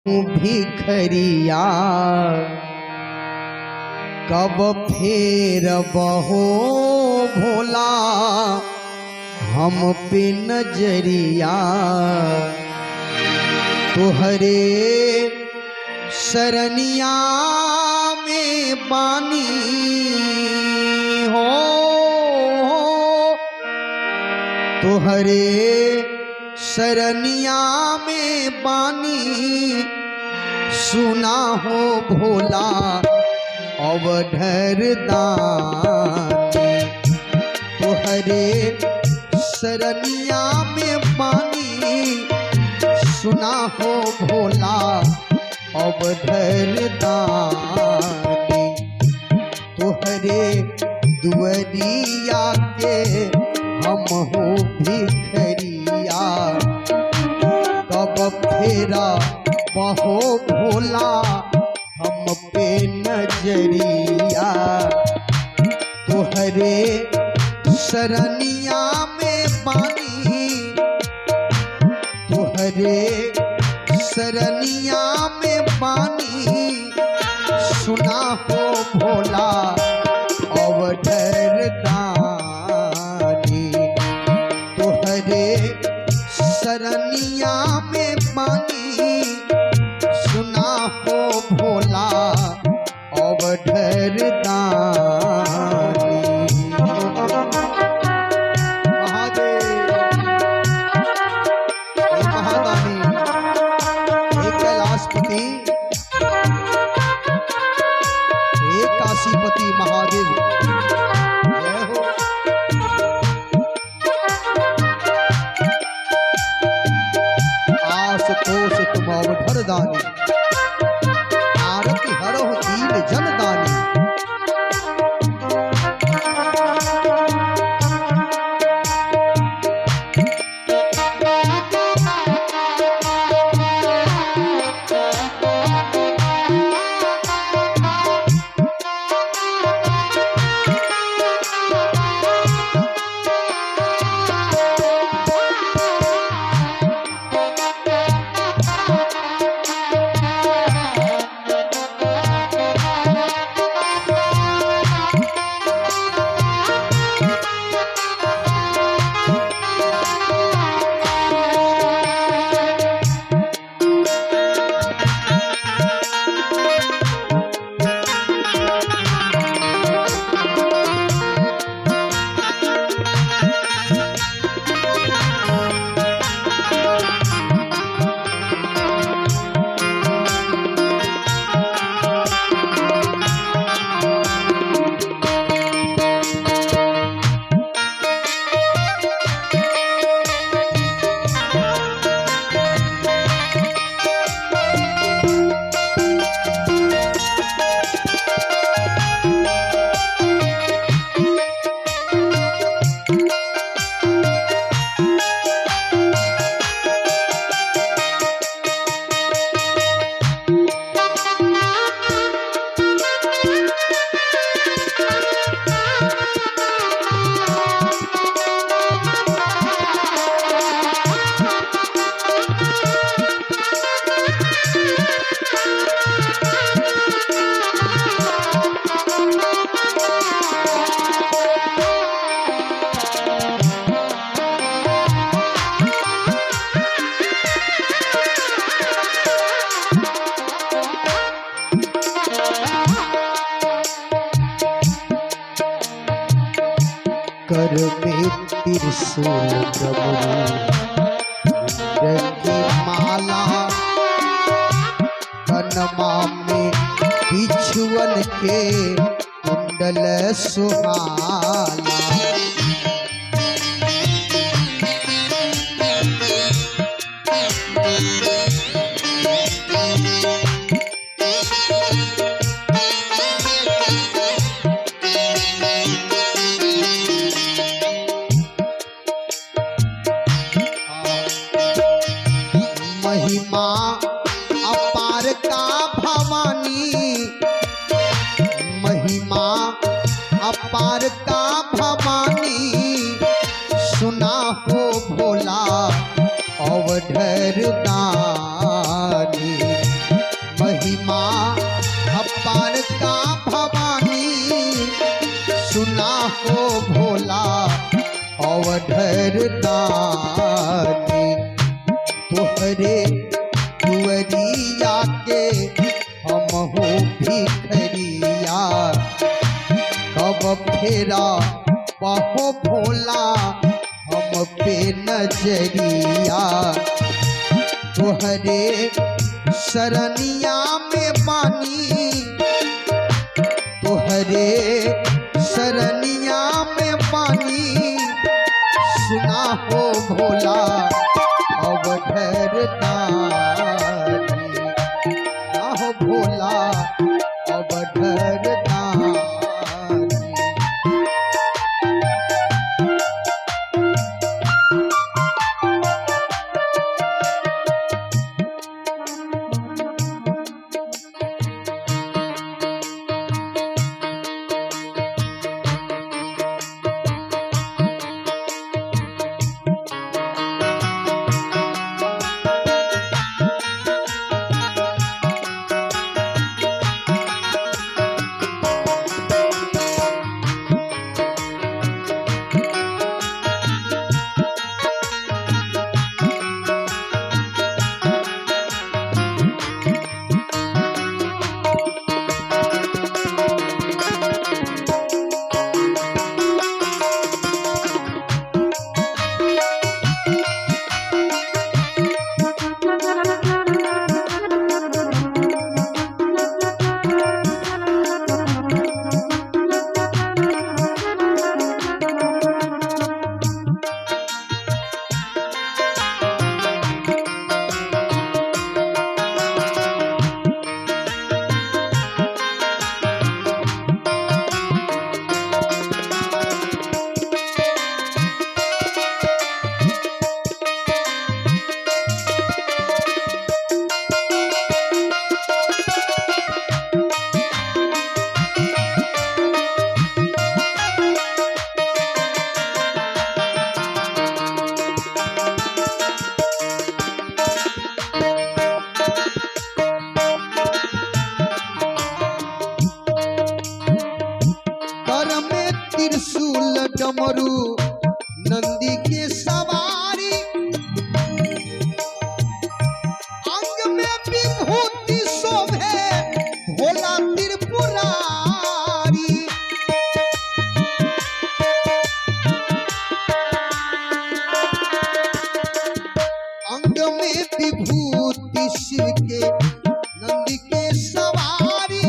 भिखरिया कब फेर बहो भोला हम पे नजरिया तुहरे शरणिया में पानी हो तुहरे शरणिया में पानी सुना हो भोला अवधर दानी तुहरे शरणिया में पानी सुना हो भोला अवधर दानी तुहरे दुअरिया के हम हो भिखरिया कब फेरा बहो भोला हम पे नजरिया तुहरे शरणिया में पानी तुहरे शरणिया में पानी सुना हो भोला अवधर दानी तुहरे शरणिया में पानी सुना हो भोला अवधर दानी महादानी एक कैलाशपति एक काशीपति महादेव जय हो। आशुतोष तुम अवधर दानी आरती हरो दीन जन दानी कर में त्रिशूल रंगी माला कनमा में बिछुअन के कुंडल सुहाला महिमा अपार का भवानी महिमा अपार का भवानी सुना हो भोला अवधर दानी अवधरदानी तोहरे दुअरिया के हमहू भिखरिया कब फेरा बहो भोला हम पे नजरिया तोहरे शरणिया में बानी तोहरे शरणिया में पानी सुना हो भोला अवधरदानी ना हो भोला अवधरदानी। त्रिशूल डमरू नंदी के सवारी अंग में विभूति शोभे भोला त्रिपुरारी अंग में विभूति शिव के नंदी के सवारी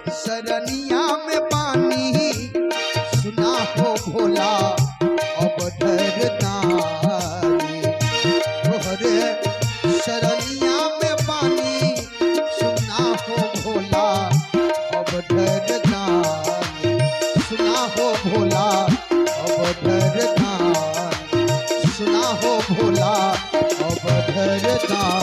शरणिया में पानी सुना हो भोला अवधरदानी तोहरे शरणिया में पानी सुना हो भोला अवधरदानी सुना हो भोला अवधरदानी सुना हो भोला अवधरदानी।